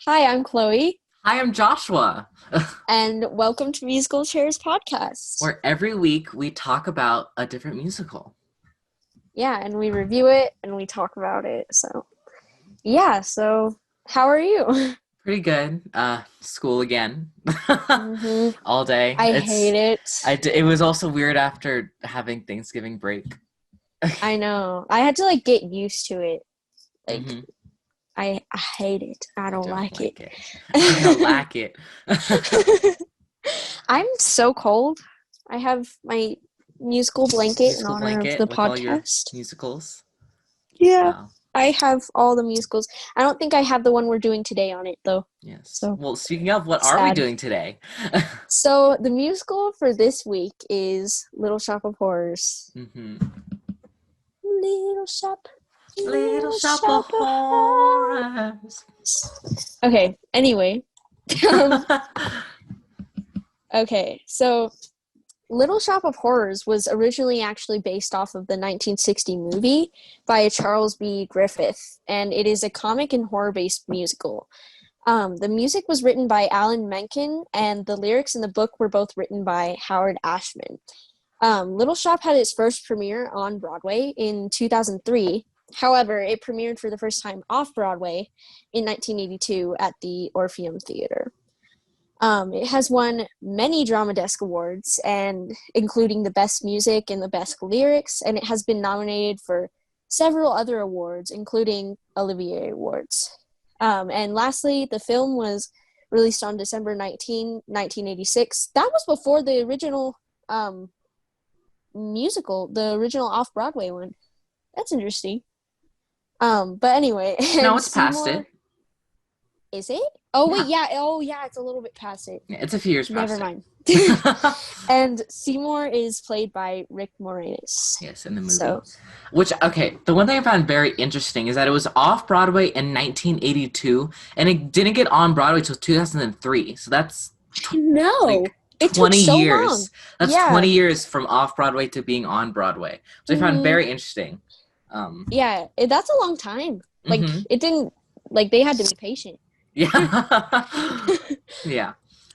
Hi, I'm Chloe, Hi, I'm Joshua, and welcome to Musical Chairs Podcast. where every week we talk about a different musical. Yeah, and we review it and we talk about it. So how are you? Pretty good. School again. hmm All day. I hate it. It was also weird after having Thanksgiving break. I know. I had to get used to it. Like hmm I hate it. I I don't don't like it. like it. I don't like it. I'm so cold. I have my musical blanket in Musical honor of blanket the with all your podcast. musicals. Yeah, Wow. I have all the musicals. I don't think I have the one we're doing today on it though. Yes. So Well, speaking of, what are we sad. doing today? So the musical for this week is Little Shop of Horrors. hmm Little shop, Little little shop of shop of horrors. horrors. Okay, anyway. um, okay, so Little Shop of Horrors was originally actually based off of the 1960 movie by Charles B. Griffith, and it is a comic and horror based musical. The music was written by Alan Menken, and the lyrics in the book were both written by Howard Ashman. Little Shop had its first premiere on Broadway in 2003. However, it premiered for the first time off Broadway in 1982 at the Orpheum Theater. It has won many Drama Desk awards, and including the Best Music and the Best Lyrics, and it has been nominated for several other awards, including Olivier Awards. And lastly, the film was released on December 19, 1986. That was before the original um, musical, the original off Broadway one. That's interesting. But anyway, No, and it's past Seymour, it. is it? Oh wait, Yeah. yeah. Oh yeah, it's a little bit past it. Yeah, it's a few years Never past mind. it. And Seymour is played by Rick Moranis. Yes, in the movie. So Which, okay, the one thing I found very interesting is that it was off Broadway in 1982, and it didn't get on Broadway till 2003. So that's no, like it took 20 so long. years. That's Yeah, 20 years from off Broadway to being on Broadway, which I found hmm very interesting. Um, yeah, that's a long time. hmm It didn't they had to be patient. Yeah. Yeah.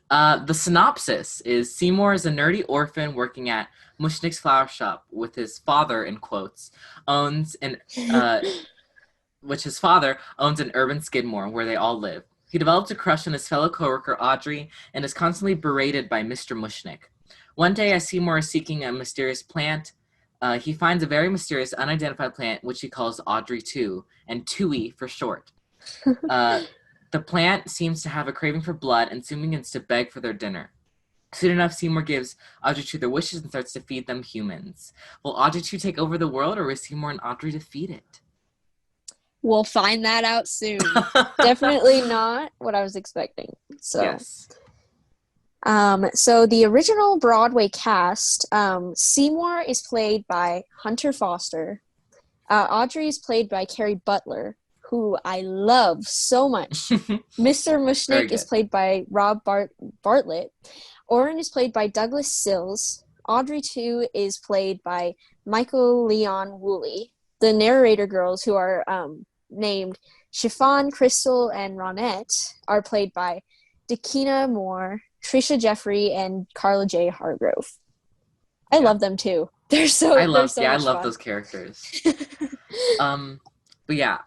The synopsis is Seymour is a nerdy orphan working at Mushnik's flower shop with his father, in quotes, owns an uh, which his father owns an urban Skidmore where they all live. He develops a crush on his fellow coworker Audrey and is constantly berated by Mr. Mushnick. One day, as Seymour is seeking a mysterious plant, he finds a very mysterious unidentified plant which he calls Audrey 2, and Tui for short. Uh, the plant seems to have a craving for blood and soon begins to beg for their dinner. Soon enough, Seymour gives Audrey 2 their wishes and starts to feed them humans. Will Audrey 2 take over the world, or will Seymour and Audrey defeat it? We'll find that out soon. Definitely not what I was expecting. Yes. So the original Broadway cast, Seymour is played by Hunter Foster. Audrey is played by Carrie Butler, who I love so much. Mr. Very Mushnick is good. played by Bartlett. Oren is played by Douglas Sills. Audrey 2 is played by Michael Leon Woolley. The narrator girls, who are named Chiffon, Crystal, and Ronette, are played by Dakina Moore, Trisha Jeffrey, and Carla J. Hargrove. I Yeah. love them too. They're so I much love fun. those characters. Um, but yeah,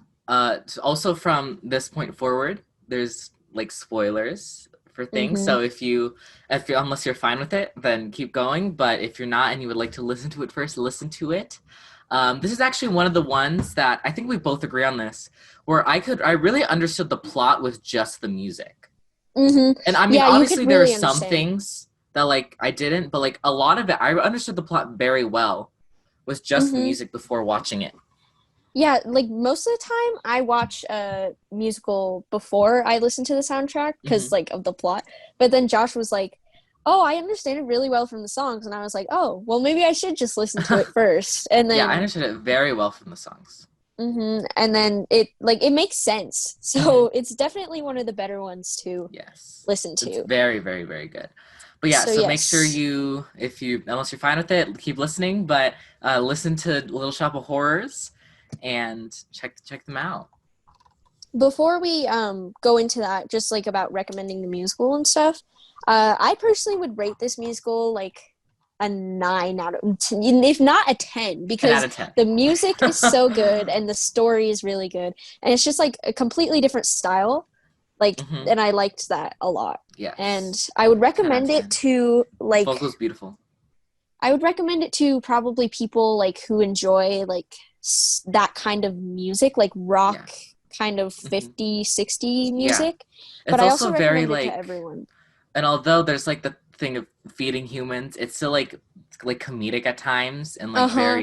also from this point forward, there's like spoilers for things. hmm So if you unless you're fine with it, then keep going. But if you're not and you would like to listen to it first, listen to it. This is actually one of the ones that I think we both agree on this, where I really understood the plot with just the music. hmm And I mean, Yeah, you could obviously there are really some understand. things that like I didn't, but like a lot of it, I understood the plot very well with just the hmm music before watching it. Yeah, most of the time I watch a musical before I listen to the soundtrack because hmm of the plot. But then Josh was like, "Oh, I understand it really well from the songs," and I was like, "Oh, well, maybe I should just listen to it first." And Yeah, I then, understood it very well from the songs. and then it makes sense. hmm So it's definitely one of the better ones to Yes, listen it's to. very, very, very good. But yeah, So so make sure yes, if you, unless you're fine with it, keep listening. But listen to Little Shop of Horrors and check them out. Before we go into that, just like about recommending the musical and stuff, I personally would rate this musical like a 9 out of 10, if not a 10, 10 out because of 10. the music is so good and the story is really good, and it's just like a completely different style. Like, Hmm. and I liked that a lot. And Yes. I would 10 out recommend of it 10. to The like vocal's beautiful. I would recommend it to probably people like who enjoy like that kind of music, like rock Yeah. kind of Hmm. 50, 60 Yeah. music. But It's I also also very recommend it to like, everyone. and although there's like the thing of feeding humans, it's still like comedic at times and like Uh-huh.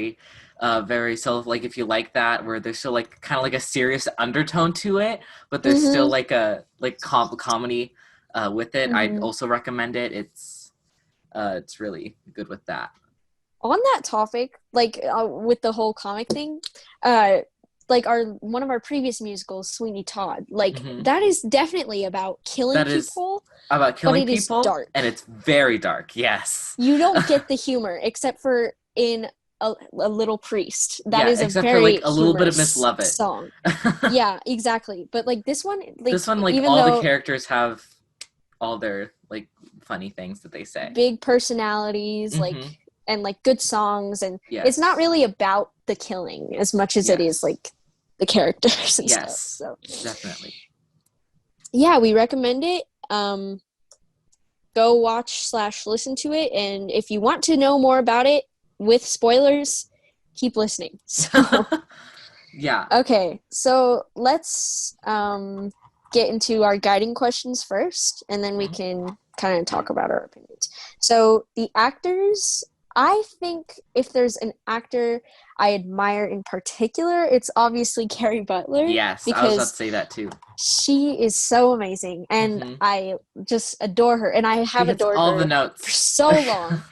very so like if you like that where there's still like kind of like a serious undertone to it, but there's still Mm-hmm. like a like comedy with it. I'd Mm-hmm. also recommend it. It's really good with that. On that topic, like with the whole comic thing, uh like our one of our previous musicals, Sweeney Todd, like Hmm. that is definitely about killing That is people, about but killing it is people, dark. and it's very dark. Yes. You don't get the humor except for in a little priest. That Yeah, is a except for like very a little bit of Miss humorous Lovett. song. Yeah, exactly. But like this one, like This one, like even all the though characters have all their like funny things that they say. big personalities, like Hmm. and like good songs, and it's not Yes. really about the killing as much as it is Yes. like the characters and stuff. Yes. So Definitely. yeah, we recommend it. Go watch slash listen to it, and if you want to know more about it with spoilers, keep listening. So Yeah. okay, so let's get into our guiding questions first, and then we Mhm. can kind of talk about our opinions. So, the actors, I think if there's an actor I admire in particular, it's obviously Carrie Butler Yes, I was about to because say that too. she is so amazing and Hmm. I just adore her, and I She have hits adored all the her for notes. so long,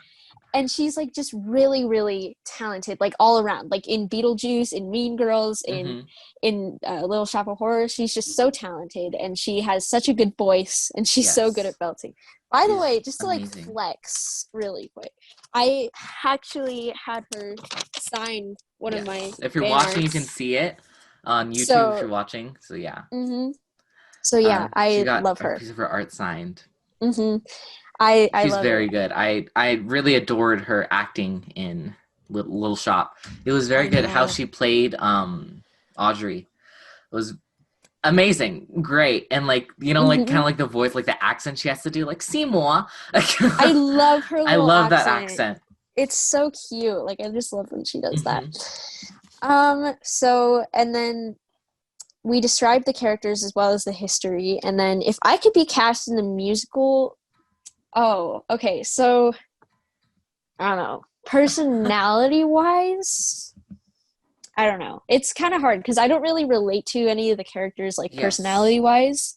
and she's like just really really talented like all around, like in Beetlejuice, in Mean Girls, Hmm. in Little Shop of Horrors. She's just so talented and she has such a good voice and she's so good Yes, at belting. By the she's way, just to like amazing. flex really quick, I actually had her sign one of my Yes, if you're fan watching, you can arts. see it on YouTube. If So you're watching, so yeah, mm-hmm. So yeah, she I got love a her. piece of her art signed. Mm-hmm. I She's love it. very good. I really adored her acting in Little Shop. It was very I good how know. she played Audrey. It was amazing, great, and like like kind Mm-hmm. of like the voice, like the accent she has to do, like Seymour. I love her I little love that accent. accent. It's so cute. Like I just love when she does that. Hmm. So and then we described the characters as well as the history. And then if I could be cast in the musical, oh, okay. So I don't know. Personality wise, I don't know. It's kind of hard because I don't really relate to any of the characters like Yes, personality wise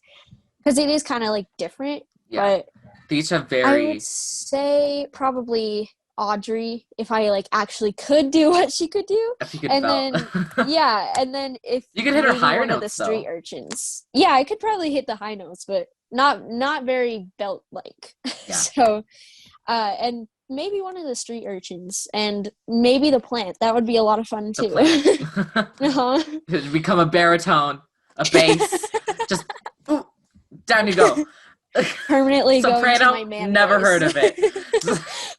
because it is kind of like different. yeah. But They each have I would very. say probably Audrey if I like actually could do what she could do. If you could And belt, then yeah, and then if you could hit her maybe higher one of the notes street though. urchins. Yeah, I could probably hit the high notes, but not very belt like. Yeah, So and maybe one of the street urchins and maybe the plant. That would be a lot of fun the too. plant. Uh-huh. Become a baritone, a bass. Just ooh, down you go. Permanently going to Soprano, my man never voice. heard of it.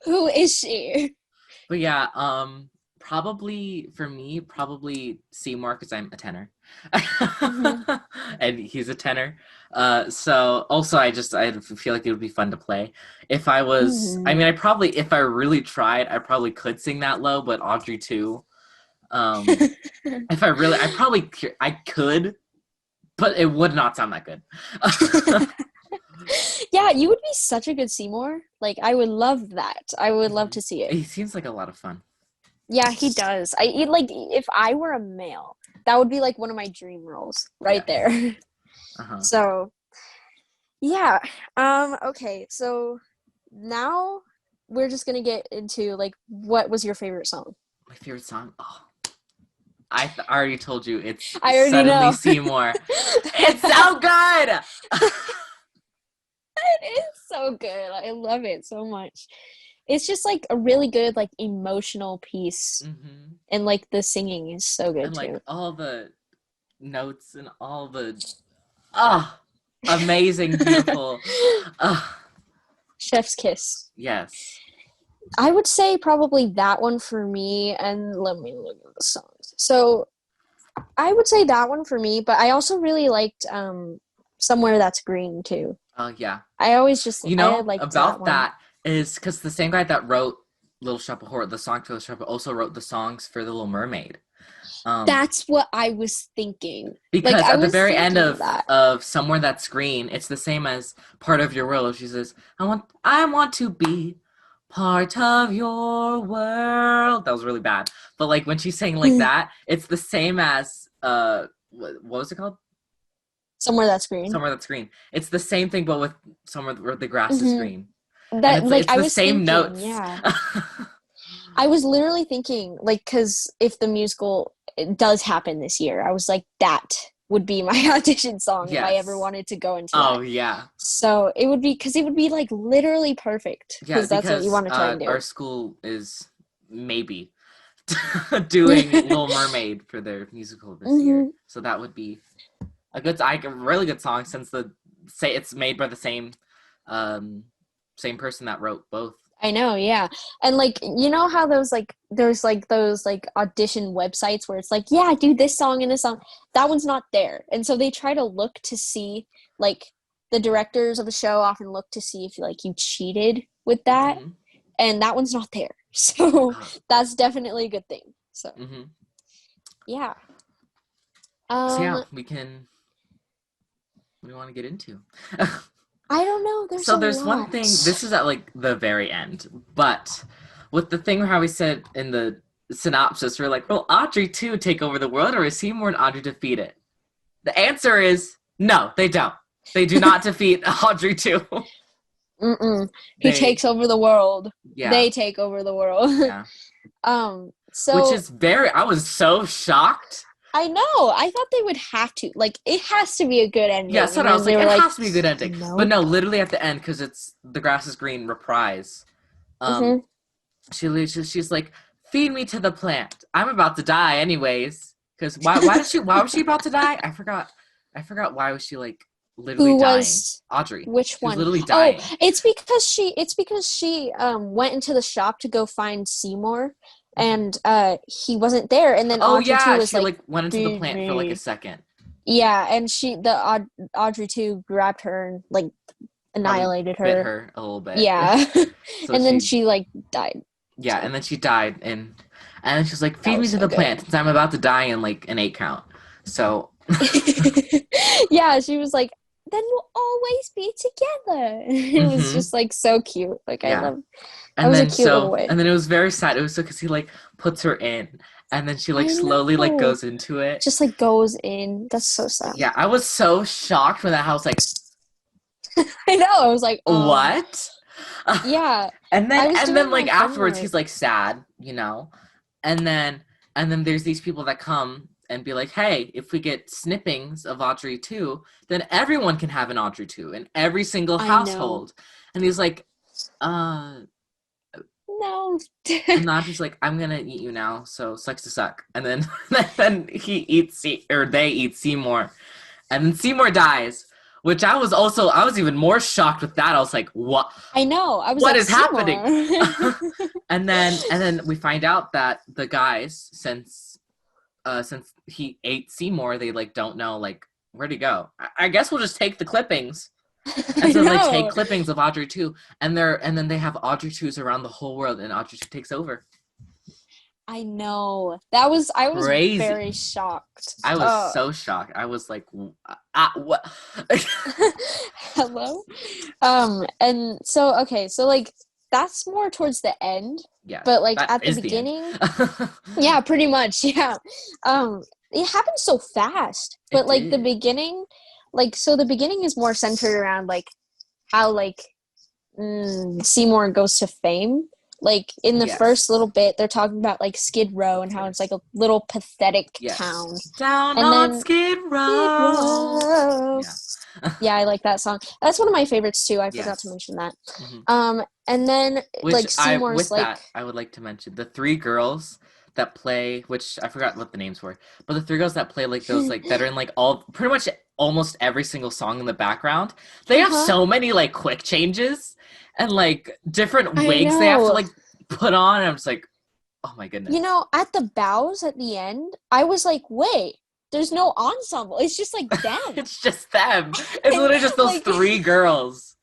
Who is she? But yeah, probably for me, probably Seymour because I'm a tenor, Mm-hmm. and he's a tenor. So also I feel like it would be fun to play. If I was, I Mm-hmm. mean, I probably if I really tried, I probably could sing that low, but Audrey too. Um, if I really, I could, but it would not sound that good. Yeah, you would be such a good Seymour. Like, I would love that. I would love Mhm. to see it. He seems like a lot of fun. Yeah, he does. Like if I were a male, that would be like one of my dream roles right Yes. there. Uh huh. So yeah. Okay, so now we're just gonna get into like what was your favorite song? My favorite song. Oh, already told you it's I already Suddenly know. Seymour. It's so good. It is so good. I love it so much. It's just like a really good like emotional piece, Hmm. and like the singing is so good And like too. notes and all the amazing, beautiful. Chef's kiss. Yes. I would say probably that one for me, and let me look at the songs. So I would say that one for me, but I also really liked Somewhere That's Green too. Oh yeah. I always just You I know liked that about one. that is because the same guy that wrote Little Shop of Horror, the song for Little Shop, also wrote the songs for The Little Mermaid. That's what I was thinking. Like Because I at the was very end thinking that. of Somewhere That's Green, it's the same as Part of Your World. She says, I want to be part of your world. That was really bad. But like when she's saying like that, it's the same as what was it called? Somewhere That's Green. Somewhere That's Green. It's the same thing, but with somewhere where the grass is Mm-hmm. green. And That like it's I the was same thinking, notes. yeah. I was literally thinking, like, because if the musical does happen this year, I was like, that would be my audition song if I ever Yes. wanted to go into Oh that. yeah. So it would be because it would be like literally perfect Yeah, because that's what you because want to try and our do. school is maybe doing Little Mermaid for their musical this year. Hmm. So that would be a really good song since it's made by the same person that wrote both. I know, yeah. And like you know how there's like those like audition websites where it's like, yeah, do this song and this song. That one's not there. And so they try to look to see like the directors of the show often look to see if like you cheated with that, Mm-hmm. and that one's not there. So Ah, that's definitely a good thing. So mm-hmm. yeah. So Um yeah, we can. What do you want to get into? I don't know, there's So a there's one thing. lot. This is at like the very end, but with the thing how we said in the synopsis, we're like, will Audrey 2 take over the world, or is Seymour and Audrey defeat it? The answer is no, they don't. They do not defeat Audrey 2. Mm-mm. He They, takes over the world. yeah, They take over the world. yeah. Which So is I was so shocked. I know. I thought they would have to. Like, it has to be a good Yeah, ending. so And I was then like, they were it like, has to be a good ending. But nope. no, literally at the end, because it's The Grass is Green reprise. Mm-hmm. She's like, feed me to the plant. I'm about to die anyways. Because why was she about to die? I forgot why was she like literally Who dying. was Audrey. which She was one? literally Oh, dying. it's because she went into the shop to go find Seymour and he wasn't there. And then Oh Audrey too yeah, was she like, like went into the "Feed plant for like a me." second. Yeah, and Audrey too grabbed her and like Probably annihilated bit her. her a little bit. Yeah. So And then she she like died. yeah, So and then she died and then she's like, that feed me was to so the good. plant since I'm about to die in like an 8 count. So Yeah, she was like, then we'll always be together. It was mm-hmm. just like so cute. Like I Yeah. love that was a cute little way. And then it was very sad. It was so because he like puts her in and then she like I slowly like know. goes into it. Just like goes in. That's so sad. Yeah, I was so shocked when that house like I know. I was like, what? yeah. and I then was and doing then my like afterwards homework. he's like sad, you know. And then there's these people that come and be like, hey, if we get snippings of Audrey 2, then everyone can have an Audrey 2 in every single I know. household. And he's like, uh No. and Audrey's like, I'm gonna eat you now, so sucks to suck. And then then they eat Seymour. And then Seymour dies. Which I was even more shocked with that. I was like, what I know. I was what like, is happening? Seymour. and then we find out that the guys, since he ate Seymour, they like don't know like where'd he go. I guess we'll just take the clippings. I And so they take know. clippings of Audrey 2, and then they have Audrey 2s around the whole world, and Audrey 2 takes over. I know. I was very Crazy. shocked. I was so shocked. I was like, what? Hello. And so okay, so like that's more towards the end, Yeah, but like that at the is the end. beginning, yeah, pretty much, yeah. It happened so fast, but It like the did. beginning, like so the beginning is more centered around like how like Seymour goes to fame. Like in the first Yes. little bit, they're talking about like Skid Row and how it's like a little pathetic town, Yes. Down and on then Skid Skid Row. Row. Yeah. Yeah, I like that song. That's one of my favorites too. I forgot to Yes. mention that. Hmm. And then Which like Seymour's with like, that, I would like to mention the three girls that play, which I forgot what the names were, but the three girls that play like those like that are in like all pretty much almost every single song in the background. They have Uh-huh. so many like quick changes and like different I wigs they have to know. like put on. And I'm just like, oh my You goodness. know, at the bows at the end, I was like, wait, there's no ensemble. It's just like them. It's just them. It's And literally just those like three girls.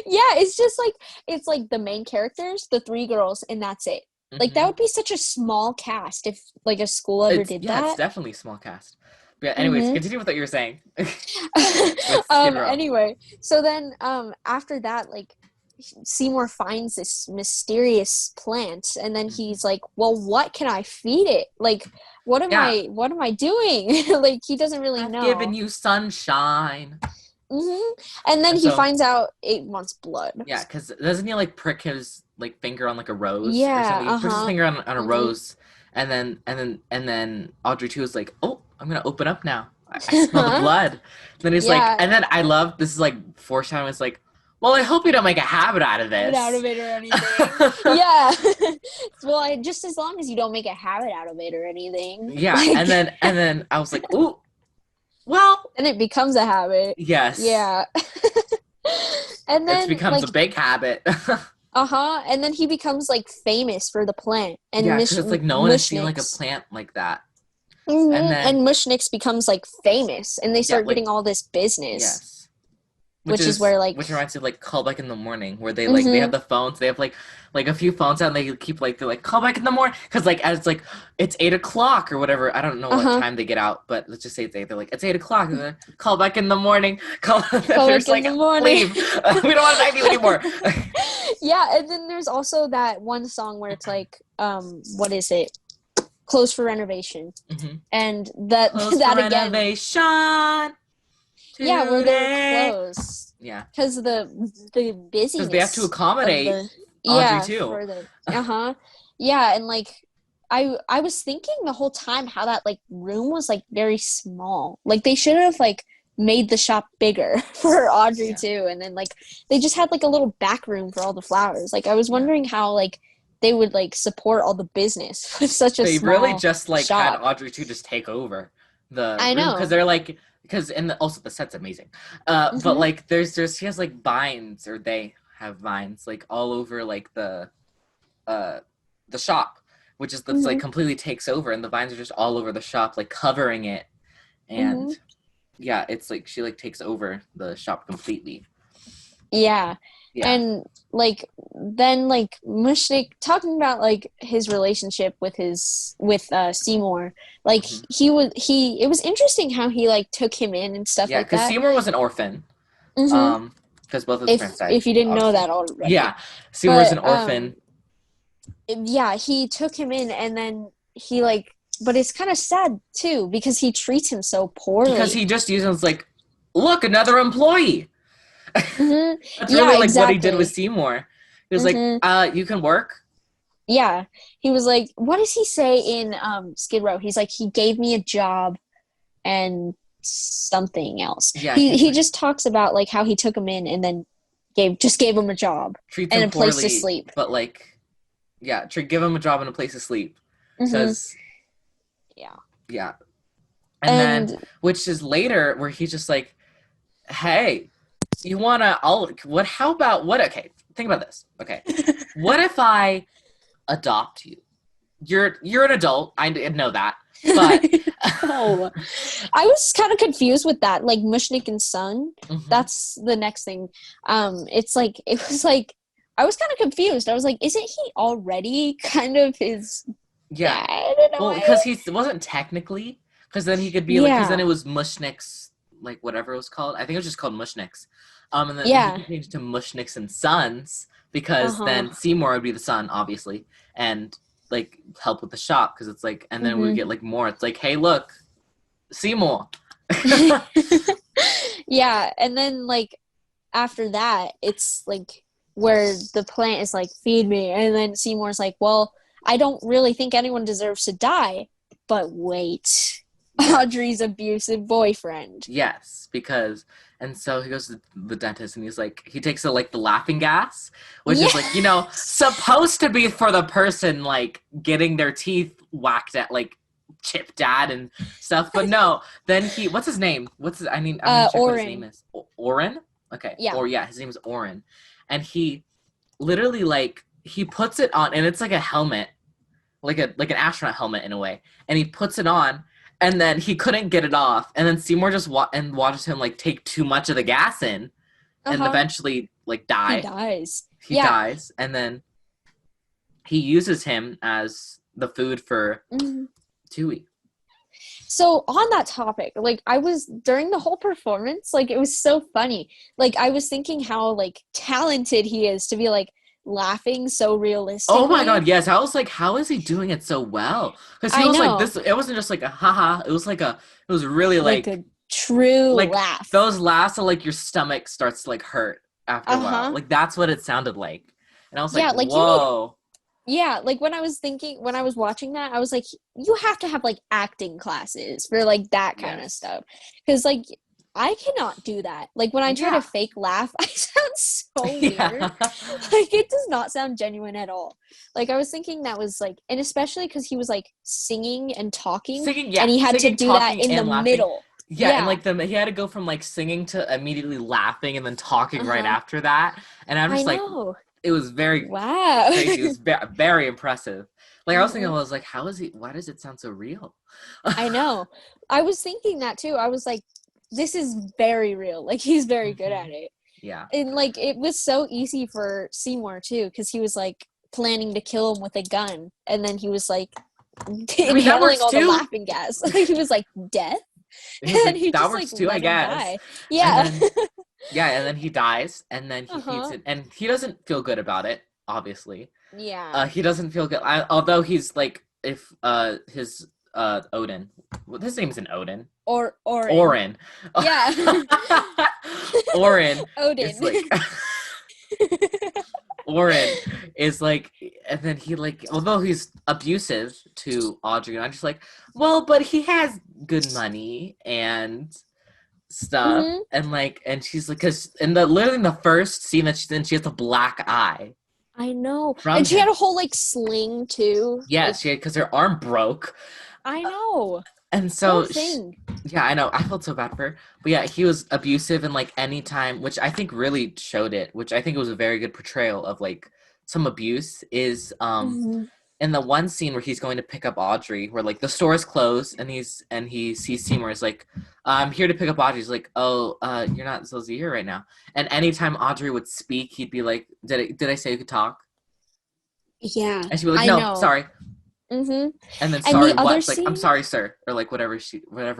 yeah, it's just like it's like the main characters, the three girls, and that's it. Like that Hmm. would be such a small cast if like a school ever It's did yeah, it's that. definitely a small cast. But yeah, anyways, Mm-hmm. continue with what you were saying with Skid Row. Anyway, so then after that, like Seymour finds this mysterious plant, and then Mhm. he's like, well, what can I feed it? Like Yeah, what am I doing? Like he doesn't really I've given know. you sunshine. And then And he so finds out it wants blood. yeah, because doesn't he like prick his like finger on like a rose or Yeah, something? He pricks his uh-huh. finger on a Hmm. rose, and then Audrey 2 is like, oh, I'm gonna open up now. I smell the blood. Then he's like, Yeah, and then I love this is like foreshadowing. It's like, well, I hope you don't make a habit out of habit out this. of it or anything. Yeah. Well, just as long as you don't make a habit out of it or anything. Yeah, Like, and then I was like, ooh, well, then it becomes a habit. yes, Yeah. And it then becomes a like big habit. uh-huh, and then he becomes like famous for the plant and Yeah, because it's like no one has seen like a Mushniks. plant like that. And Hmm. then And Mushniks becomes like famous and they yeah, start like getting all this business, yes. Which which is is where like which reminds me of like Call Back in the Morning, where they have mhm, the phones, they have like a few phones out and they keep like they're like call back in the morning because like as like it's 8 o'clock or whatever. I don't know what uh-huh. time they get out, but let's just say it's 8. They're like it's 8 o'clock. And then, call back in the morning. Call. Call They're back just in like the morning. leave. We don't want to talk to you anymore. Yeah, and then there's also that one song where it's like what is it? Closed for renovation. Hmm. And that Close for that again, renovation yeah, where they're today. closed Yeah, because the because they have to busyness of accommodate the Audrey yeah too. for the uh-huh yeah, and like I was thinking the whole time how that like room was like very small. Like they should have like made the shop bigger for Audrey Yeah, too, and then like they just had like a little back room for all the flowers. Like I was yeah. wondering how like they would like support all the business with such a They really small just like had shop. Audrey 2 just take over the I room because know. they're like because also the set's amazing. But Hmm. like there's she has like vines or they have vines like all over like uh the shop, which is that's like Hmm. completely takes over and the vines are just all over the shop like covering it Hmm. and yeah, it's like she like takes over the shop completely. Yeah. Yeah. And like then like Mushnik talking about like his relationship with his with Seymour, like Hmm. he it was interesting how he like took him in and stuff Yeah, like because that. Seymour was an orphan. Hmm. Because both of his parents died, If you didn't know obviously. that already. Yeah, Seymour's But an orphan yeah, he took him in and then he like but it's kind of sad too because he treats him so because poorly. he just used it as like, look, another employee. Hmm. That's really Yeah, like what he did with exactly. Seymour. He was like, Hmm. you can work. Yeah. He was like, what does he say in Skid Row? He's like, he gave me a job and something else. Yeah, He just talks about like how he took him in and then gave him a job treats and him a place to poorly, sleep. but like, yeah, give him a job and a place to sleep. Hmm. Because Yeah. yeah, and then And which is later where he's just like, hey, you wanna? I'll what? How about what? Okay, think about this. Okay, what if I adopt you? You're an adult. I know that, but oh, I was kind of confused with that. Like Mushnik and Son, mhm. that's the next thing. It's like it was like I was kind of confused. I was like, isn't he already kind of his Yeah. dad in a Well, way? because he wasn't technically, because then he could be like, because then Yeah, it was Mushniks, like whatever it was called. I think it was just called Mushniks. And then he yeah, could change it to Mushniks and Sons uh because huh. then Seymour would be the son, obviously, and like help with the shop because it's like, and then we would Hmm. get like more. It's like, hey, look, Seymour. Yeah, and then like after that, it's like where the plant is like, feed me. And then Seymour's like, well, I don't really think anyone deserves to die. But wait. Yeah. Audrey's abusive boyfriend. Yes, because and so he goes to the dentist and he's like he takes the like the laughing gas, which is like, Yes. supposed to be for the person like getting their teeth whacked at like chipped at and stuff. But no, then he what's his name? I'm gonna check what his name Oren. is. Oren? Okay. Yeah. Or yeah, his name is Oren. And he literally like he puts it on and it's like a helmet, like an astronaut helmet in a way. And he puts it on and then he couldn't get it off, and then Seymour just watches him like take too much of the gas in, and eventually like He die. dies. He dies, and then he uses him as the food for Tui. So on that topic, like I was during the whole performance, like it was so funny. Like I was thinking how like talented he is to be like laughing so realistically. Oh my god, yes. I was like, how is he doing it so well? Because he was like this. It wasn't just like a haha. It was like it was really like a true like laugh. Those laughs are like your stomach starts to like hurt after a while. Like that's what it sounded like. And I was like, whoa. Like when I was watching that, I was like, you have to have like acting classes for like that kind of stuff. Because like I cannot do that. Like when I try to fake laugh, I sound so weird. Like it does not sound genuine at all. Like I was thinking that was like, and especially because he was like singing and talking, and he had to do that in the middle. Yeah, and like he had to go from like singing to immediately laughing and then talking right after that. And I'm just like, it was very crazy. It was very impressive. Like I was thinking, I was like, why does it sound so real? I know. I was thinking that too. I was like, this is very real. Like he's very good at it. Yeah. And like it was so easy for Seymour too, because he was like planning to kill him with a gun, and then he was like inhaling all the laughing gas. He was like, death? And he that just, works like, too, I guess. Yeah. And then he dies, and then he eats it, and he doesn't feel good about it, obviously. Yeah. He doesn't feel good, although he's like, if his Odin, his name isn't Odin. Oren. Yeah. Oren. Odin. Is like, Oren is like, and then he like, although he's abusive to Audrey, and I'm just like, well, but he has good money and stuff, and like, and she's like, because literally in the first scene that she's in, she has a black eye. I know, and she had a whole like sling too. Yeah, like, she had, because her arm broke. I know. And so, yeah, I know. I felt so bad for her. But yeah, he was abusive, and like any time, which I think really showed it, which I think it was a very good portrayal of like some abuse, is in the one scene where he's going to pick up Audrey, where like the store is closed, and he sees Seymour. He's like, I'm here to pick up Audrey. He's like, oh, you're not supposed to be here right now. And anytime Audrey would speak, he'd be like, did I say you could talk? Yeah. And she'd be like, no, sorry. And then sorry, what? Like, I'm sorry, sir, or like whatever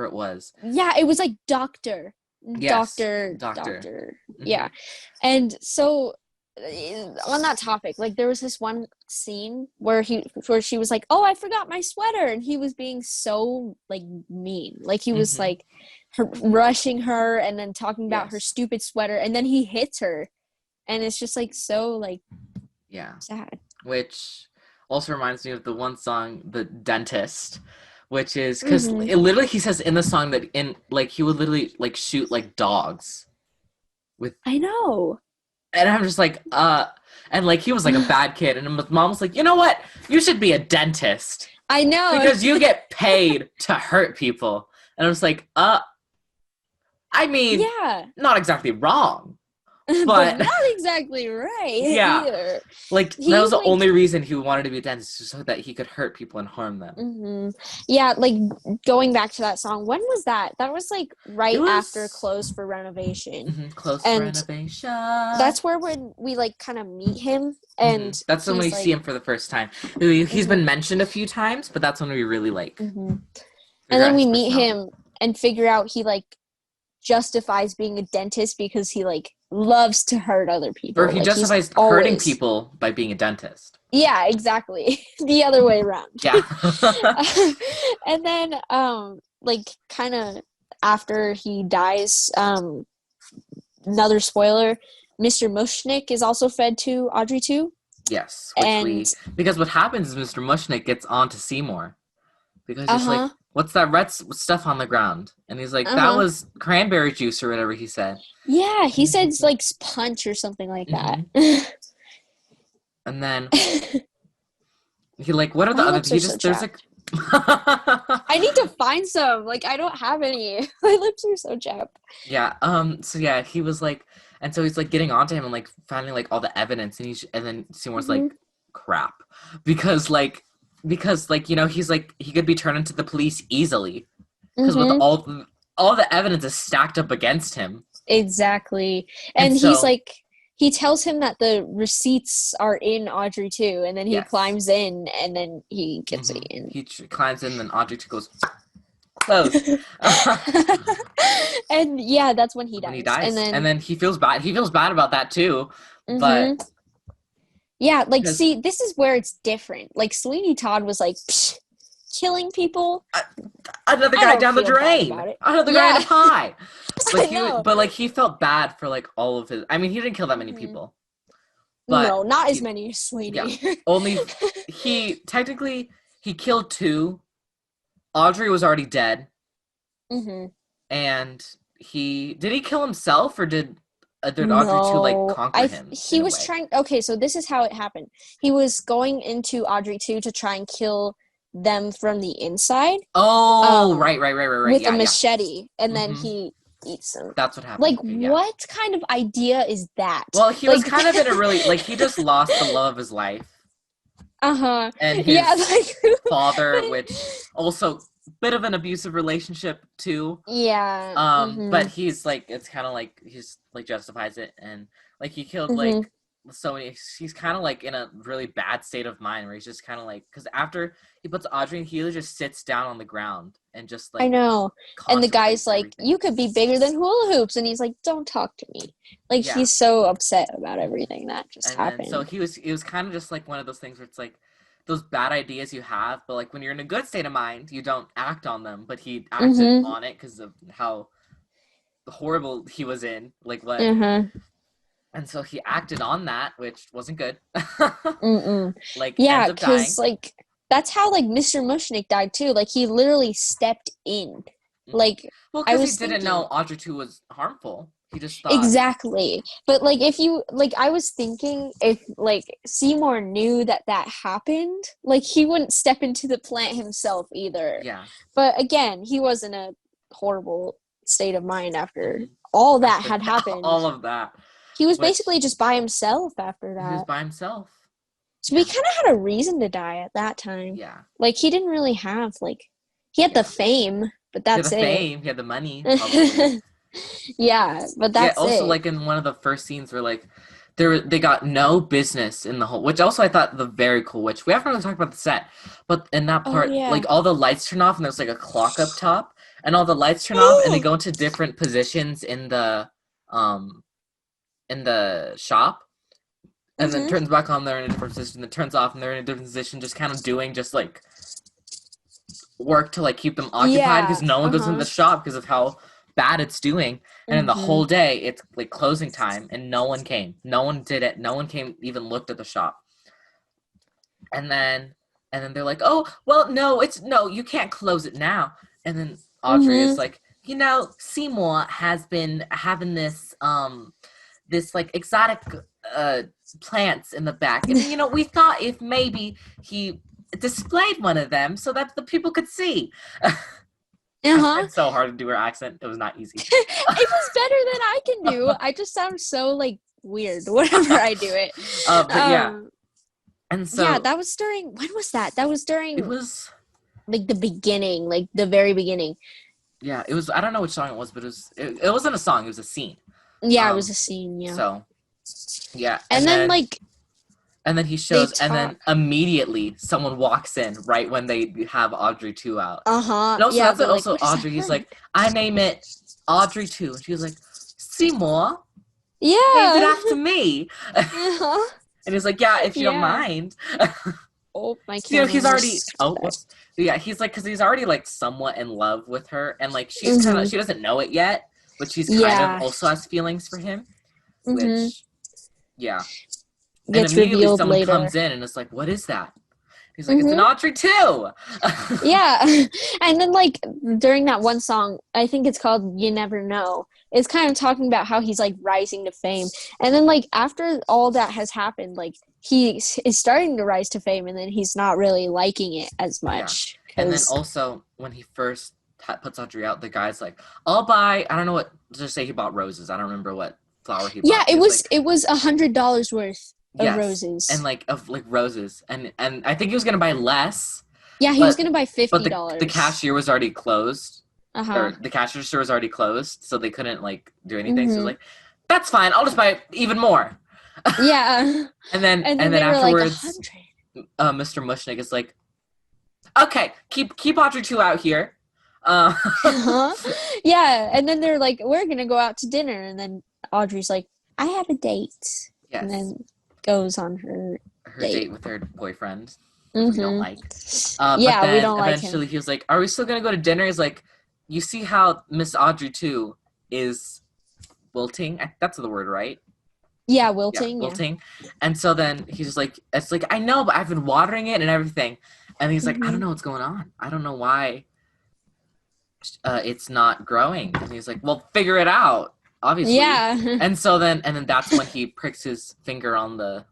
it was. Yeah, it was like doctor. Yes, doctor. Yeah. And so on that topic, like there was this one scene where she was like, oh, I forgot my sweater, and he was being so like mean. Like he was like rushing her and then talking about her stupid sweater, and then he hits her, and it's just like so like sad. Which also reminds me of the one song, The Dentist, which is because it literally, he says in the song that he would literally like shoot like dogs with. I know. And I'm just like, and like he was like a bad kid, and his mom was like, you know what? You should be a dentist. I know. Because you get paid to hurt people. And I was like, I mean, not exactly wrong. But not exactly right. Yeah. Either. Like that was the only reason he wanted to be a dentist, so that he could hurt people and harm them. Yeah, like going back to that song, when was that? That was like after Closed for Renovation. Closed for Renovation. That's where when we like kind of meet him, and that's when we see him for the first time. He's been mentioned a few times, but that's when we really like. And then we meet him and figure out he like justifies being a dentist because he like loves to hurt other people. Or he justifies hurting people by being a dentist. Yeah, exactly. The other way around. Yeah. And then like kind of after he dies, another spoiler, Mr. Mushnick is also fed to Audrey too. Yes. Because what happens is Mr. Mushnick gets on to Seymour. Because he's like, what's that red stuff on the ground? And he's like, that Uh-huh. was cranberry juice or whatever he said. Yeah, he said it's like punch or something like that. Hmm. And then he like, what are the My other? lips are He so just there's like. chapped. I need to find some. Like I don't have any. My lips are so chapped. Yeah. So yeah, he was like, and so he's like getting onto him and like finding like all the evidence, and then Seymour's Hmm. like, crap, because like he's like he could be turned into the police easily because with Hmm. all the evidence is stacked up against him, Exactly. and And he's so like, he tells him that the receipts are in Audrey too, and then he yes, climbs in, and then he gets it in. he climbs in, then Audrey goes close. And yeah, that's when he When he dies. dies, and then he feels bad. He feels bad about that too, but Hmm yeah, like, because see, this is where it's different. Like, Sweeney Todd was like, psh, killing people, another I guy don't down the feel bad drain, about it. another guy in a Yeah, pie. I know. But like he felt bad for like all of his. I mean, he didn't kill that many Hmm people, but No, not as he, many as yeah, Sweeney. only he technically he killed two. Audrey was already dead, Hmm and he did he kill himself or did Audrey two like No, conquer him he in a was way? trying. Okay, so this is how it happened. He was going into Audrey 2 to try and kill them from the inside, Oh, um, right. with a Yeah, yeah. machete, and then Mm-hmm. he eats them. That's what happened. Like, Okay, yeah. what kind of idea is that? Well, he was Like, kind of in a really like he just lost the love of his life uh-huh. and Yeah, his like, father, which also bit of an abusive relationship too. yeah. But he's like it's kind of like he's like justifies it and like he killed hmm like so many. He's kind of like in a really bad state of mind where he's just kind of like because after he puts Audrey in, he just sits down on the ground and just I like know. And the guy's contemplates like, everything. you could be bigger than hula hoops. And he's like, don't talk to me. Like, Yeah, he's so upset about everything that just and then so happened. he was kind of just like one of those things where it's like those bad ideas you have, but like when you're in a good state of mind, you don't act on them. But he acted Mm-hmm. on it because of how horrible he was in, like what, Uh-huh. and so he acted on that, which wasn't good. Mm-mm. Like ends Yeah, up because, dying. like, that's how, like, Mr. Mushnick died, too. Like, he literally stepped in. Hmm. Like, Well, I because he was didn't thinking, know Audrey 2 was harmful. He just thought, exactly. But, like, if you, like, I was thinking if, like, Seymour knew that that happened, like, he wouldn't step into the plant himself either. yeah, But again, he was in a horrible state of mind after hmm all that after had happened. all of that, He was which basically just by himself after he was that. by himself. So he Yeah, kind of had a reason to die at that time. yeah, Like he didn't really have like he had the yeah. fame, but He had the that's it. fame, he had the money, probably. Yeah, but Yeah, that's also it. like in one of the first scenes where like they got no business in the whole, which also I thought the very cool, which we haven't really talked about the set, but in that Oh part like yeah. all the lights turn off and there's like a clock up top and all the lights turn off and they go into different positions um in the shop and then hmm turns back on, they're in a different position, then turns off and they're in a different position, just kind of doing just like work to like keep them occupied because Yeah. no one goes into Uh-huh. the shop because of how bad it's doing. And then the hmm whole day it's like closing time and no one came. No one did it. No one came even looked at the shop. And then they're like, "Oh, well, no, it's no, you can't close it now." And then Audrey hmm is like, Seymour has been having this like exotic uh plants in the back. And we thought if maybe he displayed one of them so that the people could see. I Uh-huh. tried so hard to do her accent. It was not easy. It was better than I can do. I just sound so like weird whenever I do it. But yeah, Um and yeah, so that was during when was that? That was it during was. like the beginning, like the very beginning. Yeah, it was. I don't know which song it was, but it wasn't a song. It was a scene. Yeah, it was Um, a scene, yeah. so yeah, And then like and then he they shows, and then talk. immediately someone walks in right when they have Audrey 2 out. Uh-huh. And also Yeah, that's they're it. like, Also what is that Audrey, he's plant? like, I name it Audrey 2, and she was like, Seymour named it Yeah. after me. Uh-huh. And he's like, yeah, if you don't Yeah. mind. Oh, my camera He's already. almost Oh, died. whoops. Yeah, he's like, because he's already like somewhat in love with her, and like Mm-hmm. she doesn't know it yet, but she's kind of Yeah. also has feelings for him, Mm-hmm. which, yeah. And Gets immediately revealed someone later. comes in and it's like, what is that? He's like, it's an Mhm. Audrey too. Yeah. And then like during that one song, I think it's called You Never Know. It's kind of talking about how he's like rising to fame. And then like after all that has happened, like is starting to rise to fame and then he's not really liking it as Yeah. much And then cuz also when he first puts Audrey out, the guy's like, I'll buy, I don't know what, just say he bought roses. I don't remember what flower he yeah, bought, but he was like, it was $100 worth of yes. And roses. like of like roses. And I think he was gonna buy less, Yeah, he was but going to buy the $50. cashier was already closed. Uh-huh. Or the cash register was already closed, so they couldn't like do anything. So he was Mhm. like, that's fine, I'll just buy even more. Yeah. And And then then they were like afterwards, 100. Mr. Mushnick is like, okay, keep Audrey 2 out here. Uh-huh. Yeah, and then they're like, "We're gonna go out to dinner," and then Audrey's like, "I have a date," and Yes, then goes on her her date. date with her boyfriend, which we don't Mm-hmm. like. But Yeah, we then don't like him. eventually he was like, "Are we still gonna go to dinner?" He's like, "You see how Miss Audrey 2 is wilting? That's the word, right? Yeah, Yeah, wilting. Yeah. wilting." And so then he's just like, "It's like I know, but I've been watering it and everything." And he's like, "I don't Mm-hmm. know what's going on. I don't know why it's not growing." And he's like, "Well, figure it out, obviously." Yeah. And then that's when he pricks his finger on the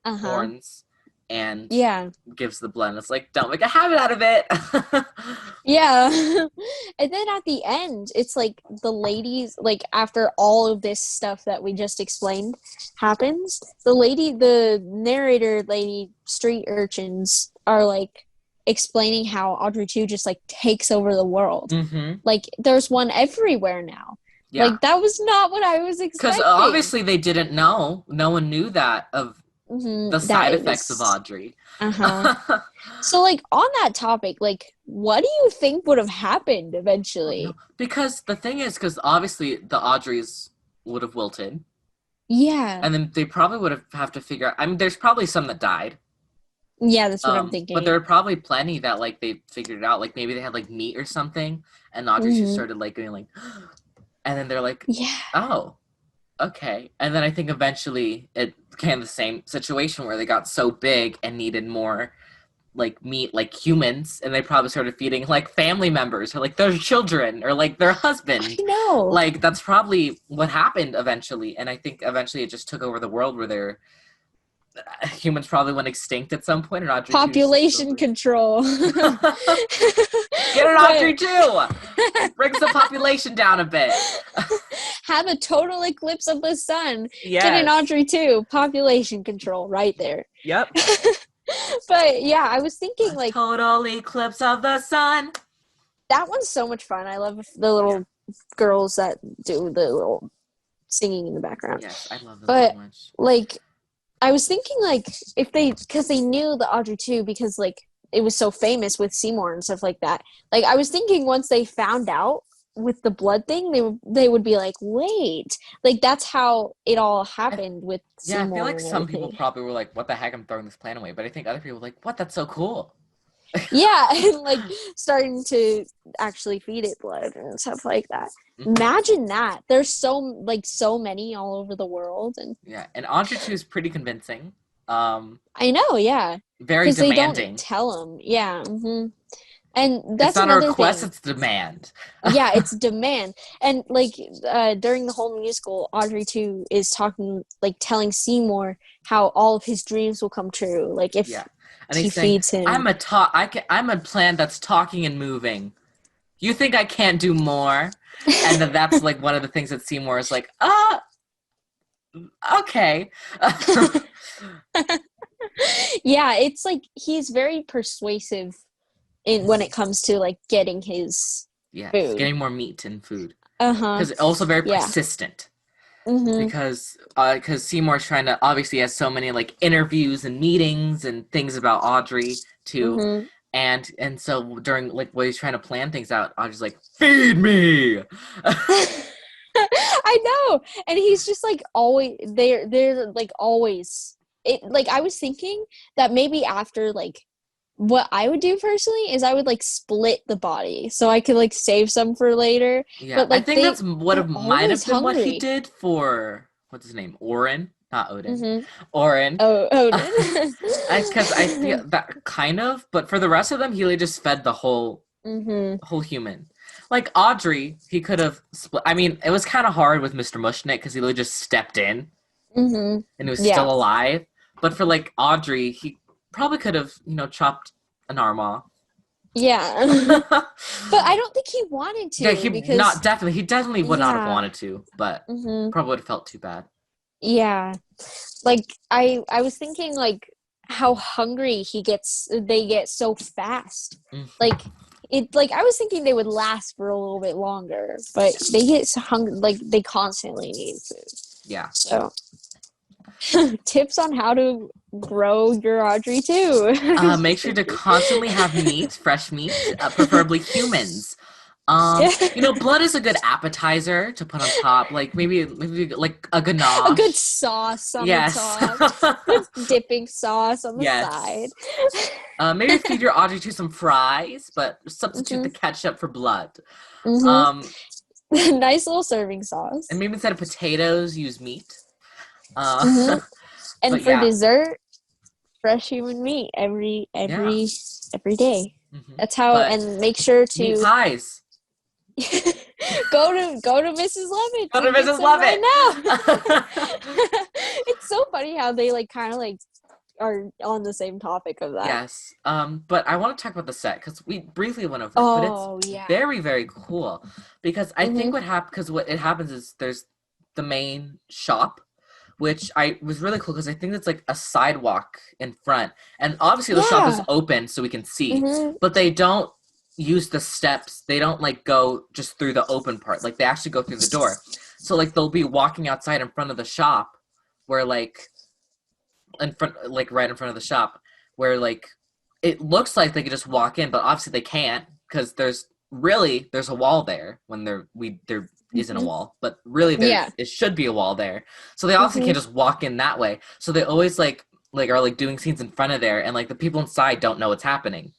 Uh-huh. horns and Yeah. gives the blood. And it's like, don't make a habit out of it. Yeah. And then at the end, it's like the ladies, like after all of this stuff that we just explained happens, the narrator lady, street urchins are like explaining how Audrey 2 just like takes over the world. Mm-hmm. Like there's one everywhere now. Yeah. Like that was not what I was Because expecting. obviously they didn't know. No one knew that of the That side it effects of was, Audrey. uh-huh. So like on that topic, like what do you think would have happened No, eventually? because the thing is, because obviously the Audreys would have wilted, Yeah. and then they probably would have to figure out. I mean, there's probably some that died, Yeah, that's what I'm but there thinking. are probably plenty that like they figured it out. Like maybe they had like meat or something, and Audrey just Hmm. started like going like, and then they're like, Yeah. oh, okay. And then I think eventually it became the same situation where they got so big and needed more like meat like humans, and they probably started feeding like family members or like their children or like their I husband. know. Like that's probably what happened eventually. And I think eventually it just took over the world where their humans probably went extinct at some point and Audrey 2 just took Population over. control. Get an But Audrey 2! Brings the population down a bit. have a total eclipse of the sun. Get an Yes. Audrey too. Population control right there. Yep. But yeah, I was thinking A like total eclipse of the sun. that one's so much fun. I love the Yeah. little girls that do the little singing in the background. Yes, I love them so But much. like I was thinking like if they because they knew the Audrey 2 because like it was so famous with Seymour and stuff like that. Like I was thinking once they found out with the blood thing, they would be like, wait, like that's how it all happened with Yeah, I feel Seymour like and some people everything. probably were like, what the heck, I'm throwing this plan away. But I think other people were like, what, that's so cool. Yeah, and like starting to actually feed it blood and stuff like that. Mhm. Imagine that. There's so many all over the world, and Yeah, and Audrey 2 is pretty convincing. Um, I know, yeah, very because they don't demanding. tell them. Yeah, and It's that's not a another request, thing. it's demand. Yeah, it's demand, and like during the whole musical, Audrey 2 is talking, like telling Seymour how all of his dreams will come true. Like if Yeah. And he he's saying, feeds him. I'm a plant that's talking and moving. You think I can't do more? And then that's like one of the things that Seymour is like, okay. Yeah, it's like he's very persuasive in when it comes to like getting his Yes, food. getting more meat and food. Uh-huh. Because also very Yeah. persistent. Mhm. Because Seymour's trying to obviously has so many like interviews and meetings and things about Audrey too, Mhm. and so during like when he's trying to plan things out, Audrey's like, "Feed me." I know. And he's just like always they're like always it like I was thinking that maybe after like what I would do personally is I would like split the body so I could like save some for later. Yeah, But I like think that's what they're have might have always been what he hungry. did for what's his name, Oren. not Odin. Mm-hmm. Orin. Oh, Odin. Because I feel that kind of, but for the rest of them, he just fed the Mm-hmm. whole human. Like Audrey, he could have split. I mean, it was kind of hard with Mr. Mushnik because he literally just stepped in Mm-hmm. and he was Yeah. still alive. But for like Audrey, he probably could have, chopped an arm off. Yeah. But I don't think he wanted to Yeah, because he definitely would not have yeah. wanted to, but Mm-hmm. probably would have felt too bad. Yeah. Like I was thinking like how hungry they get so fast. Mhm. Like I was thinking they would last for a little bit longer, but they get so hungry like they constantly need food. Yeah. So tips on how to grow your Audrey too. Make sure to constantly have meat, fresh meat, preferably humans. Blood is a good appetizer to put on top. Like maybe like a ganache. A good sauce on the top. Good dipping sauce on the side. Maybe feed your Audrey to some fries, but substitute the ketchup for blood. Mm-hmm. Nice little serving sauce. And maybe instead of potatoes, use meat. And for dessert, fresh human meat every day. Mm-hmm. That's how. And make sure to meat pies. go to Mrs. Lovett. Go to Mrs. Lovett right now. It's so funny how they like kind of like are on the same topic of that. Yes. But I want to talk about the set because we briefly went over it, but it's very, very cool because I think what happens is there's the main shop, which I was really cool because I think it's like a sidewalk in front, and obviously the shop is open so we can see, but they don't use the steps. They don't like go just through the open part. Like they actually go through the door. So like they'll be walking outside in front of the shop, where like right in front of the shop, where like it looks like they could just walk in, but obviously they can't because there's a wall there when there isn't a wall, but really it should be a wall there. So they obviously can't just walk in that way. So they always like are like doing scenes in front of there, and like the people inside don't know what's happening.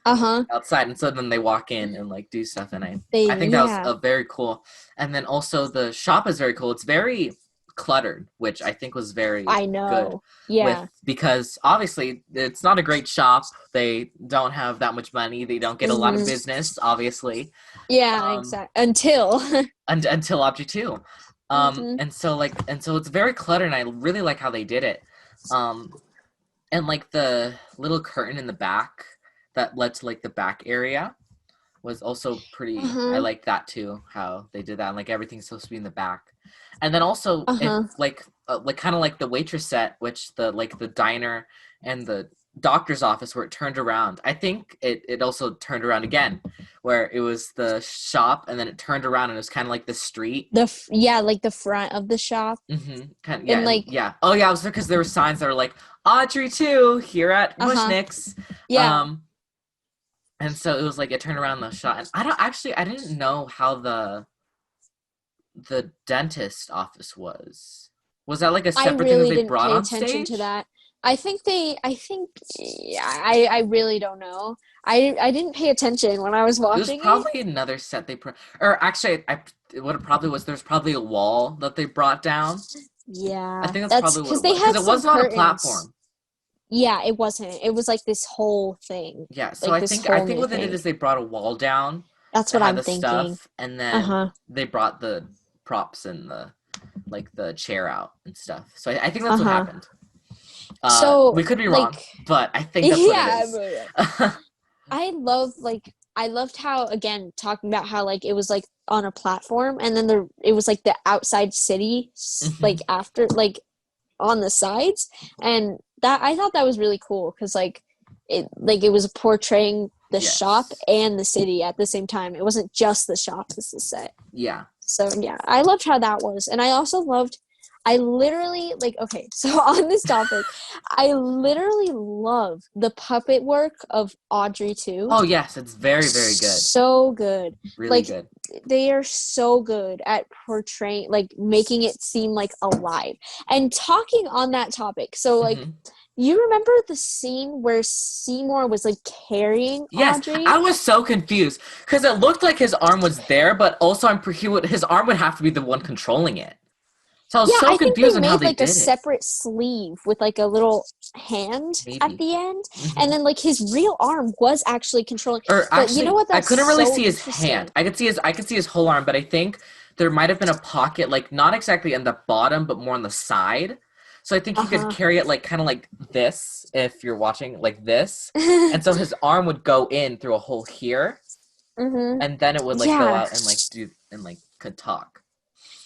Outside, and so then they walk in and like do stuff, and I think that was a very cool. And then also the shop is very cool. It's very cluttered, which I think was very good. Because obviously it's not a great shop. They don't have that much money. They don't get a lot of business, obviously. Exactly. Until Audrey 2. And so it's very cluttered, and I really like how they did it. And like the little curtain in the back that led to like the back area was also pretty. I like that too, how they did that, and like everything's supposed to be in the back. And then also like kind of like the waitress set, which the diner and the doctor's office where it turned around. I think it also turned around again, where it was the shop and then it turned around and it was kind of like the street. Like the front of the shop. Oh yeah, it was because there were signs that were like Audrey 2 here at Mushniks. And so it was like it turned around the shot, and I didn't know how the dentist office was. Was that like a separate thing that they brought on stage? I really didn't pay attention to that. I really don't know. I didn't pay attention when I was watching. It was probably another set they or actually what it probably was, there's probably a wall that they brought down. Yeah. I think that's probably what it was. Because it was not a platform. Yeah, it wasn't. It was like this whole thing. Yeah, so like I think what they did is they brought a wall down. That's what I'm thinking. Stuff, and then they brought the props and the chair out and stuff. So I think that's what happened. So we could be wrong, but I think that's what it is. I loved how, again, talking about how like it was like on a platform, and then it was like the outside city, like after like on the sides, and that I thought that was really cool because it was portraying the shop and the city at the same time. It wasn't just the shop as the set. Yeah. So yeah, I loved how that was, and I also loved. I literally so on this topic, I literally love the puppet work of Audrey 2. Oh yes, it's very, very good. So good. Really good. They are so good at portraying, making it seem alive. And talking on that topic, so you remember the scene where Seymour was carrying Audrey? I was so confused because it looked like his arm was there, but also his arm would have to be the one controlling it. So I was Yeah, so I think they confused on how made they like a did it. separate sleeve with like a little hand at Maybe. the end, and Hmm. then like his real arm was actually controlling. Or But you know actually, what? I That's couldn't really so see his hand. interesting. I could see his whole arm, but I think there might have been a pocket, like not exactly on the bottom, but more on the side. So I think he could Uh-huh. carry it like kind of like this if you're watching like this. And so his arm would go in through a hole here, Mm-hmm. and then it would like go Yeah. out and like do and like could talk.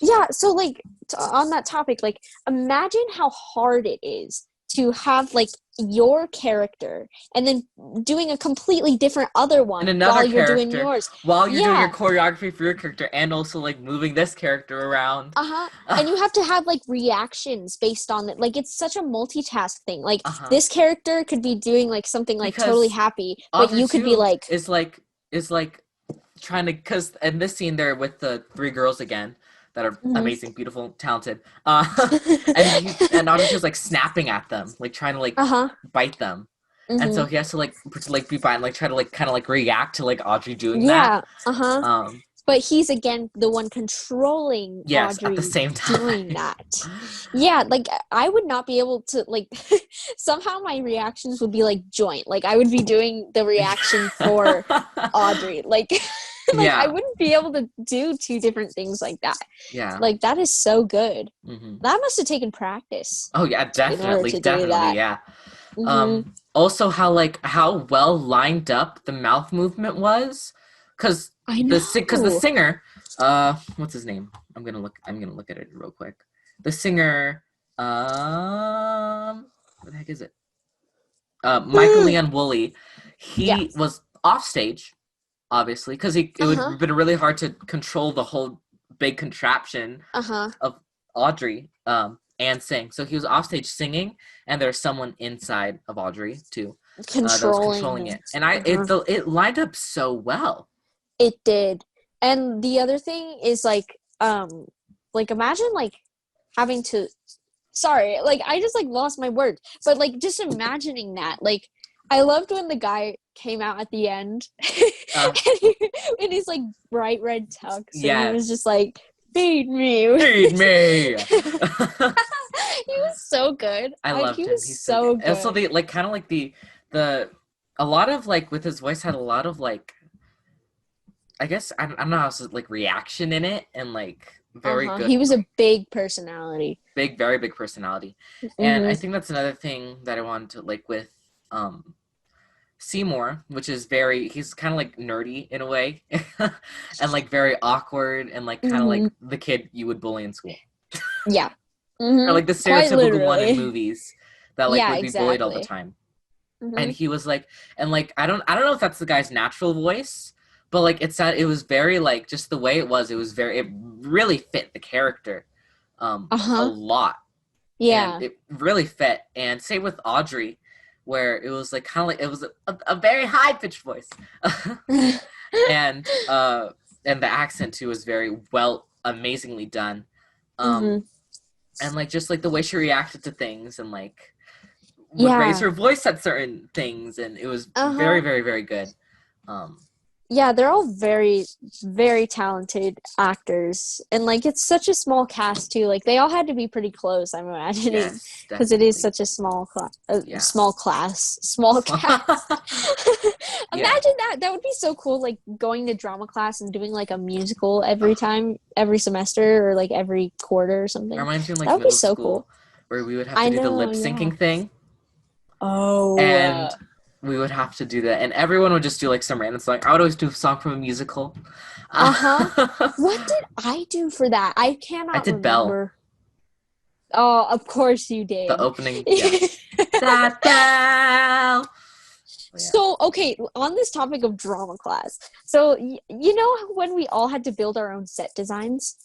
Yeah, so like on that topic, like imagine how hard it is to have like your character and then doing a completely different other And one another while you're doing character yours. while you're doing your Yeah. choreography for your character and also like moving this character around. Uh-huh. And you have to have like reactions based on it. Like it's such a multitask thing. Like Uh-huh. this character could be doing like something like totally Because happy, but Audrey you could be too like, is like trying to because in this scene they're with the three girls again that are mhm. amazing, beautiful, talented. And Audrey was like snapping at them, like trying to like Uh-huh. bite them. And so Hmm. he has to like be fine, like try to like kind of like react to like Audrey doing that. Yeah. Uh-huh. Um But he's again the one controlling yes, at the Audrey same doing time. that. Yeah, like I would not be able to like somehow my reactions would be like joint. Like I would be doing the reaction for Audrey. Like like I Yeah. wouldn't be able to do two different things like that. Yeah. Like that is so good. Hmm. That must have taken practice Oh yeah, in order definitely, to do definitely, that. yeah. Hmm. Also how well lined up the mouth movement was, because I the know. singer, what's his name? I'm gonna look at it real quick. The singer, what the heck is it? Michael Leon Woolley. Yeah. He was off stage, obviously, because it would Uh-huh. have been really hard to control the whole big contraption Uh-huh. of Audrey and sing. So he was offstage singing, and there's someone inside of Audrey too that was Controlling controlling him. it, and Uh-huh. it lined up so well. It did. And the other thing is like imagine like having to sorry, like I just like lost my words. But like just imagining that. Like I loved when the guy came out at the end Uh, in his like bright red tux and he was yes, just like feed me. feed me. He was so good. I He loved him. was He's so good. so Also, good. the like kind of like the a lot of like with his voice had a lot of like I guess I don't know how to like reaction in it and like very Uh-huh. good He was a big personality. big, very big personality. And I Mm-hmm. think that's another thing that I wanted to like with um Seymour, which is very he's kind of like nerdy in a way and like very awkward and like kind of Mm-hmm. like the kid you would bully in school. Yeah. Or Mm-hmm. like the Quite stereotypical one in literally. movies that like Yeah, would be bullied all the exactly. time. And Mm-hmm. he was like and like I don't know if that's the guy's natural voice, but like it was very like just the way it was very it really fit the character a Uh-huh. lot, and Yeah. it really fit. And same with Audrey, where it was like kind of like it was a very high pitched voice, and the accent too was very well, amazingly done, um, Mm-hmm. and like just like the way she reacted to things and like would raise Yeah. her voice at certain things, and it was very, Uh-huh. very, very good. Um, Yeah, they're all very, very talented actors. And like it's such a small cast too. Like they all had to be pretty close, I'm imagining. yes, Because it is definitely, such a small class yeah. small cast. Yeah, Imagine that. That would be so cool, like going to drama class and doing like a musical every time, every semester or like every quarter or it something. reminds me of That like would be middle so cool. school where we would have to I do the know, lip yeah. syncing thing, Oh, and we would have to do that, and everyone would just do like some random song. I would always do a song from a musical. uh-huh. I What did I do for that? I cannot did Belle, remember. Oh, of course you the did. opening. Yes, that Belle. Oh, yeah. So, okay, on this topic of drama class. So, you know when we all had to build our own set designs?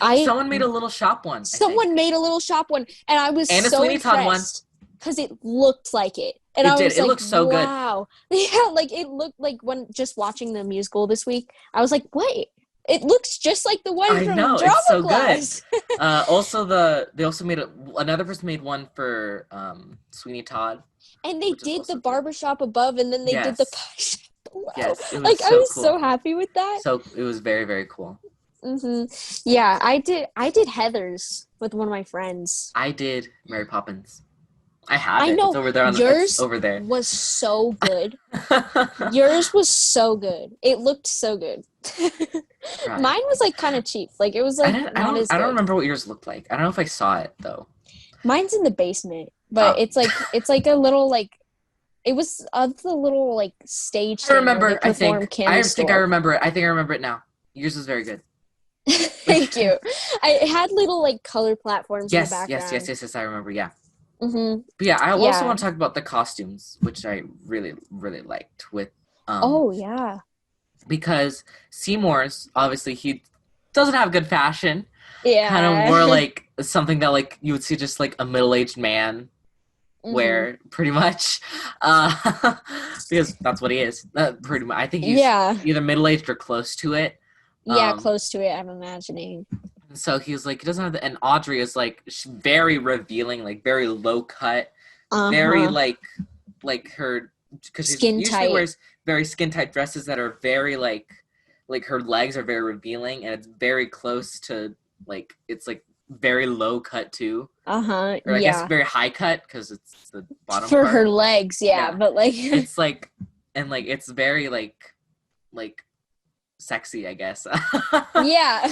I Someone made a little shop one, I think, Someone made a little shop one and I was and a so Sweeney Todd one. impressed cuz it looked like it. And It I did. was It like, looked so good. "Wow." Yeah, like it looked like when just watching the musical this week, I was like, "Wait, it looks just like the one I from know it's drama so good. class." Also, they also made another person made one for Sweeney Todd, And they which is did the also good. barbershop above and then they did the Yes, pie shop below. yes, it was Like I so was cool. so happy with that. So it was very, very cool. Yeah, I did Heather's with one of my friends. I did Mary Poppins. I have I it. It's know over there. It's yours over there. was so good. Yours was so good. It looked so good. Right. Mine was like kind of cheap. Like it was I like don't. I not don't. as I don't good. remember what yours looked like. I don't know if I saw it though. Mine's in the basement, but Oh. it's like a little like it was of the little like stage I thing where they remember. I perform think. I Candy think I Store. remember it. I think I remember it now. Yours was very good. Thank you. It had little like color platforms in the Yes. Yes. Yes. background. Yes. Yes. I remember. Yeah. Mm-hmm. But yeah, I also Yeah. want to talk about the costumes, which I really, really liked with Oh yeah. because Seymour's obviously he doesn't have good fashion. Kind of more Yeah. like something that like you would see just like a middle-aged man hmm wear, pretty much, uh, because that's what he is. Pretty much, I think he's Yeah. either middle-aged or close to it. Yeah, Um, close to it, I'm imagining. so he's like he doesn't have the, and Audrey is like very revealing, like very low cut, very Uh-huh. like her because she Skin usually tight. wears very skin tight dresses that are very like her legs are very revealing and it's very close to like it's like very low cut too, Uh-huh. or I guess Yeah. very high cut because it's the bottom For her part. legs, yeah, Yeah, but like it's like and like it's very like sexy, I guess. yeah.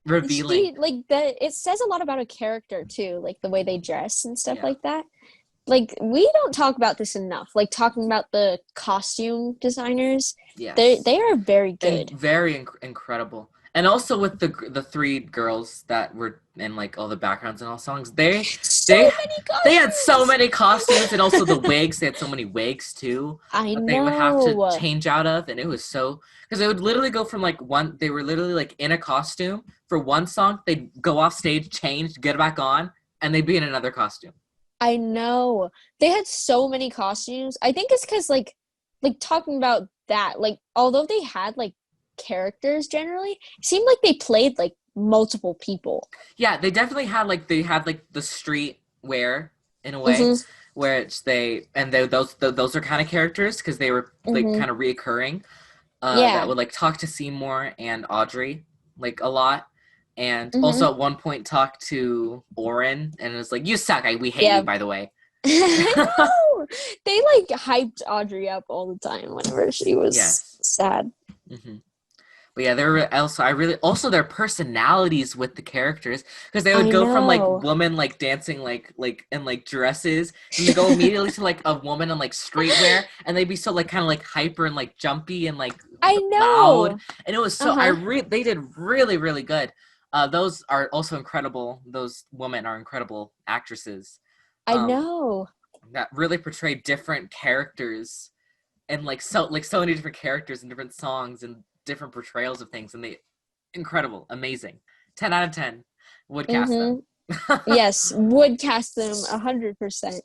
Revealing. She like the it says a lot about a character too, like the way they dress and stuff Yeah. like that. Like we don't talk about this enough. Like talking about the costume designers, they Yes. are very And good. very incredible. And also with the three girls that were in like all the backgrounds and all songs, So they many they had so costumes. many costumes and also the wigs. They had so many wigs too I that they would have to know. change out of, and it was so because they would literally go from like one. They were literally like in a costume for one song. They'd go off stage, change, get back on, and they'd be in another costume. I know. They had so many costumes. I think it's because like talking about that, like although they had like characters generally, it seemed like they played like multiple people. Yeah, they had like the street wear in a way, hmm where it's they and those are kind of characters because they were like hmm kind of reoccurring. That Yeah. would like talk to Seymour and Audrey like a lot, and hmm also at one point talk to Oren and it's like you suck. We hate you Yeah. by the way. I know. They like hyped Audrey up all the time whenever she was Yes. sad. hmm But yeah, there were also I really also their personalities with the characters because they would I go from like know. woman like dancing like in like dresses, and they go immediately to like a woman in like streetwear, and they'd be so like kind of like hyper and like jumpy and like I loud, know. and it was so Uh-huh. they did really good. Those are also incredible. Those women are incredible actresses. I Um, know. that really portray different characters and like so many different characters and different songs and different portrayals of things and they incredible, amazing. 10 out of 10 would cast them. hmm Yes, would cast them 100%.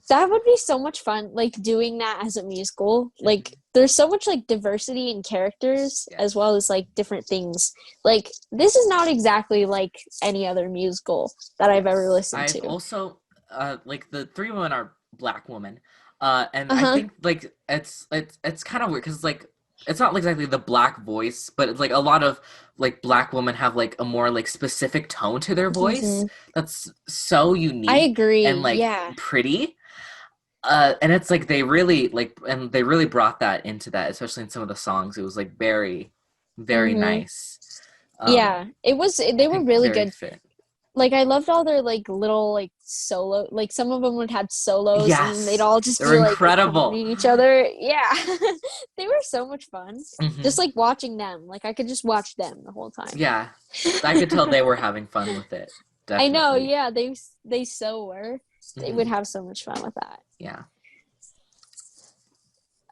That would be so much fun, like doing that as a musical. Like, Mhm. there's so much like diversity in characters as Yes, well as like different things. Like, this is not exactly like any other musical that I've ever yes, listened I've to. also like the three women are black women, and Uh I huh. think like it's kind of weird because like it's not exactly the black voice, but it's like a lot of like black women have like a more like specific tone to their voice hmm that's so I unique and agree. like Yeah. pretty. And it's like they really like and they really brought that into that, especially in some of the songs. It was like very hmm nice. Yeah. It was, I they were think really very good. fit. Like I loved all their like little like solo like some of them would have solos and then they'd Yes, all just they're be like incredible. accompanying each other. Yeah. They were so much fun. Just hmm like watching them. Like I could just watch them the whole time. Yeah, I could tell they were having fun with it. I know, Definitely. yeah, they so were. They would hmm have so much fun with that. Yeah,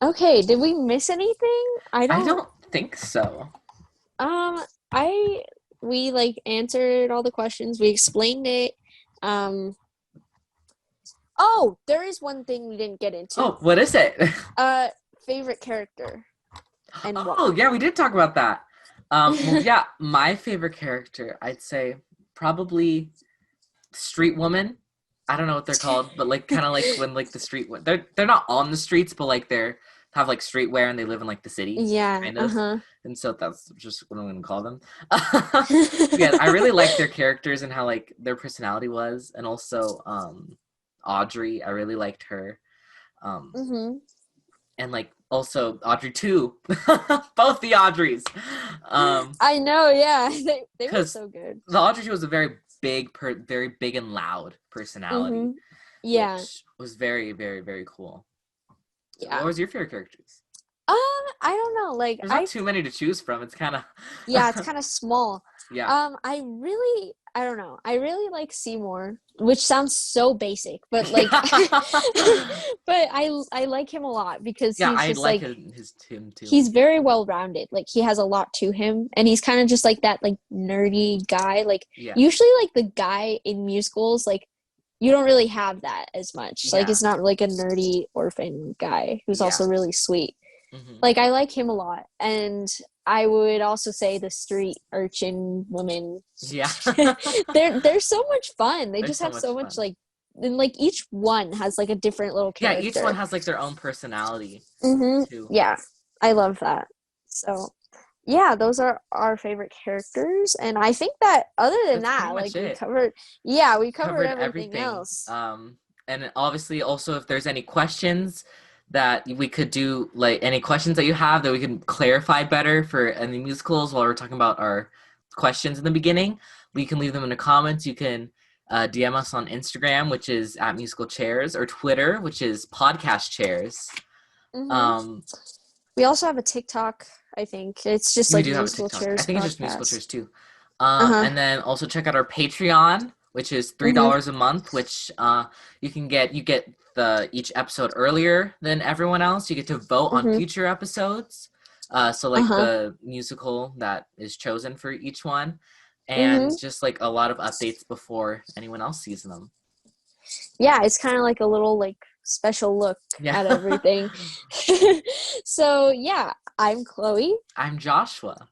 Okay, did we miss anything? I I don't don't think so. um I we like answered all the questions. We explained it. Um oh, there is one thing we didn't get into. Oh, what is it? Uh favorite character and Oh, why. yeah, we did talk about that. Well, yeah, my favorite character, I'd say probably Street Woman. I don't know what they're called, but like kind of like when like the street they're not on the streets, but like they're have like streetwear and they live in like the city, Yeah. kind of. Uh-huh. And so that's just what I'm gonna call them. Yeah, I really like their characters and how like their personality was, and also Audrey. I really liked her. Um, Mm-hmm. and like also Audrey too. Both the Audreys. I know, yeah. They were Because so good. the Audrey was a very very big and loud personality, Mm-hmm. Yeah. which was very, very, very cool. So what Yeah. was your favorite characters? I don't know. Like There's not too many to choose from. It's kind of yeah, it's kind of small. yeah. I don't know. I really like Seymour, which sounds so basic, but like, but I like him a lot because Yeah, he's I just like like him too. he's very well rounded. Like he has a lot to him, and he's kind of just like that like nerdy guy. Like Yeah. usually like the guy in musicals, like you don't really have that as much. Like Yeah. it's not like a nerdy orphan guy who's Yeah. also really sweet. Mhm. Like I like him a lot, and I would also say the street urchin women. Yeah. They're so much fun. They They're just so have much so much fun. like, and like each one has like a different little Yeah, character. each one has like their own personality too. Yeah, I love that. So yeah, those are our favorite characters, and I think that other than That's that, pretty like much we it. covered, we covered everything else. And obviously also if there's any questions that we could do, like any questions that you have that we can clarify better for any musicals while we're talking about our questions in the beginning, we can leave them in the comments. You can DM us on Instagram, which is at musical chairs, or Twitter, which is podcast chairs. Mm-hmm. We also have a TikTok. I think it's just We like do have a musical TikTok. I chairs think it's just musical podcast. chairs too. Uh-huh. And then also check out our Patreon, which is $3 a month, which you get the each episode earlier than everyone else. You get to vote on future episodes. So like the musical that is chosen for each one, and just like a lot of updates before anyone else sees them. Yeah, it's kind of like a little like special look at everything. So yeah, I'm Chloe. I'm Joshua.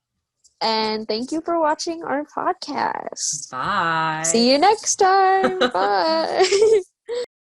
And thank you for watching our podcast. Bye. See you next time. Bye.